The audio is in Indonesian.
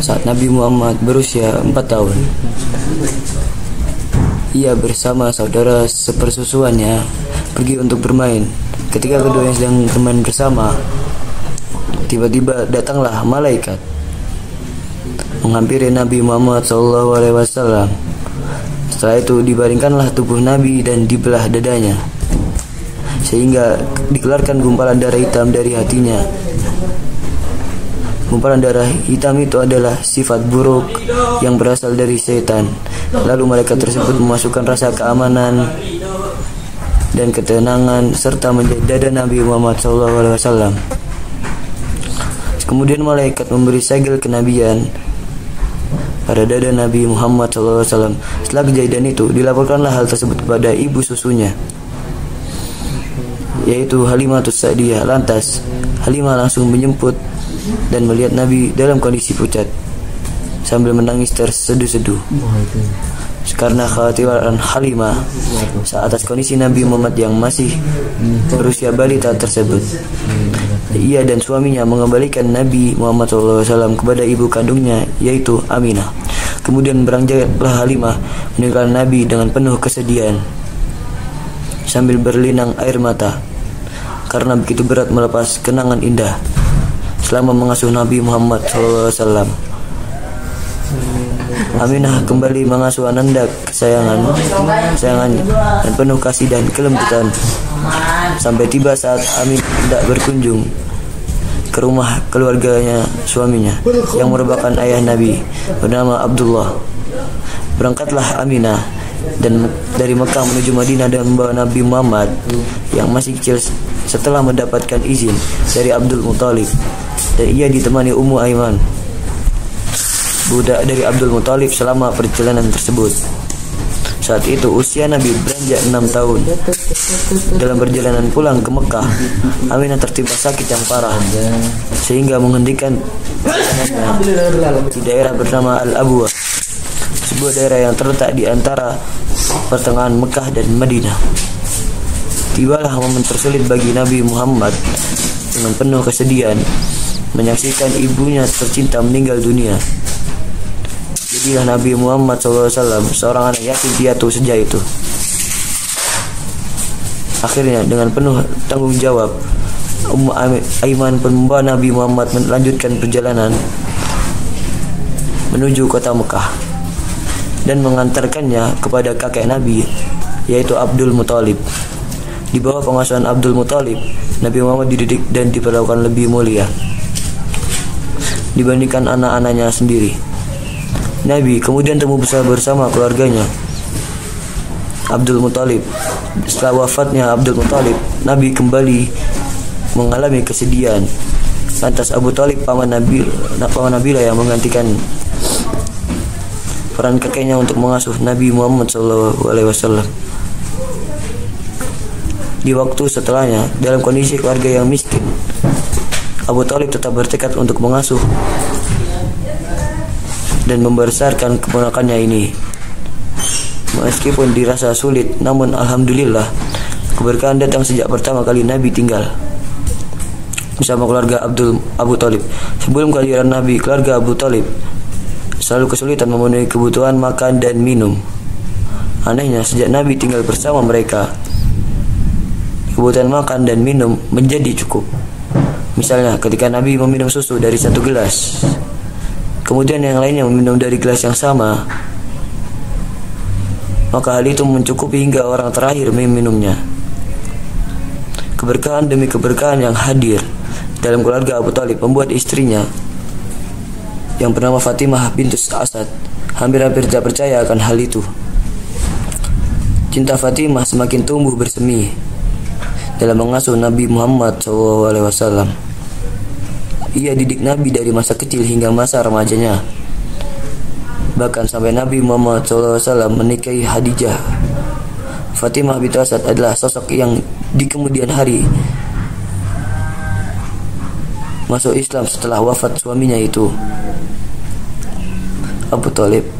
Saat Nabi Muhammad berusia 4 tahun, ia bersama saudara sepersusuannya pergi untuk bermain. Ketika keduanya sedang bermain bersama, tiba-tiba datanglah malaikat menghampiri Nabi Muhammad SAW. Setelah itu dibaringkanlah tubuh Nabi dan dibelah dadanya, sehingga dikeluarkan gumpalan darah hitam dari hatinya. Gumpalan darah hitam itu adalah sifat buruk yang berasal dari setan. Lalu malaikat tersebut memasukkan rasa keamanan dan ketenangan serta menjadi dada Nabi Muhammad SAW. Kemudian malaikat memberi segel kenabian pada dada Nabi Muhammad SAW. Setelah kejadian itu, dilaporkanlah hal tersebut kepada ibu susunya, yaitu Halimatus Sa'diyah. Lantas Halimah langsung menjemput dan melihat Nabi dalam kondisi pucat sambil menangis terseduh-seduh karena kekhawatiran Halimah atas kondisi Nabi Muhammad yang masih berusia balita tersebut. Ia dan suaminya mengembalikan Nabi Muhammad SAW kepada ibu kandungnya, yaitu Aminah. Kemudian beranjaklah Halimah meninggalkan Nabi dengan penuh kesedihan sambil berlinang air mata karena begitu berat melepas kenangan indah selama mengasuh Nabi Muhammad SAW. Aminah kembali mengasuh Ananda kesayangannya dan penuh kasih dan kelembutan, sampai tiba saat Aminah hendak berkunjung ke rumah keluarganya suaminya yang merupakan ayah Nabi bernama Abdullah. Berangkatlah Aminah dan dari Mekah menuju Madinah dan membawa Nabi Muhammad yang masih kecil setelah mendapatkan izin dari Abdul Muthalib, dan ia ditemani Ummu Aiman, budak dari Abdul Muthalib, selama perjalanan tersebut. Saat itu usia Nabi beranjak 6 tahun. Dalam perjalanan pulang ke Mekah, Aminah tertimpa sakit yang parah sehingga menghentikan di daerah bernama Al-Abwa, sebuah daerah yang terletak di antara pertengahan Mekah dan Madinah. Tibalah momen tersulit bagi Nabi Muhammad. Dengan penuh kesedihan menyaksikan ibunya tercinta meninggal dunia. Jadilah Nabi Muhammad SAW seorang anak yatim piatu sejak itu. Akhirnya dengan penuh tanggung jawab, Ummu Aiman pun membawa Nabi Muhammad melanjutkan perjalanan menuju kota Mekah dan mengantarkannya kepada kakek Nabi, yaitu Abdul Muthalib. Di bawah pengasuhan Abdul Muthalib, Nabi Muhammad dididik dan diperlakukan lebih mulia dibandingkan anak-anaknya sendiri. Nabi kemudian tumbuh besar bersama keluarganya Abdul Muthalib. Setelah wafatnya Abdul Muthalib, Nabi kembali mengalami kesedihan. Lantas Abu Thalib, paman Nabilah yang menggantikan peran kakeknya untuk mengasuh Nabi Muhammad SAW. Di waktu setelahnya, dalam kondisi keluarga yang miskin, Abu Thalib tetap bertekad untuk mengasuh dan membesarkan keponakannya ini. Meskipun dirasa sulit, namun alhamdulillah keberkahan datang sejak pertama kali Nabi tinggal bersama keluarga Abu Thalib. Sebelum kehadiran Nabi, keluarga Abu Thalib selalu kesulitan memenuhi kebutuhan makan dan minum. Anehnya, sejak Nabi tinggal bersama mereka, kebutuhan makan dan minum menjadi cukup. Misalnya ketika Nabi meminum susu dari 1 gelas, kemudian yang lainnya meminum dari gelas yang sama, maka hal itu mencukupi hingga orang terakhir meminumnya. Keberkahan demi keberkahan yang hadir dalam keluarga Abu Thalib membuat istrinya yang bernama Fatimah bintus Asad hampir-hampir tidak percaya akan hal itu. Cinta Fatimah semakin tumbuh bersemi dalam mengasuh Nabi Muhammad SAW. Ia didik Nabi dari masa kecil hingga masa remajanya. Bahkan sampai Nabi Muhammad SAW menikahi Khadijah, Fatimah bintu Asad adalah sosok yang di kemudian hari masuk Islam setelah wafat suaminya itu, Abu Thalib.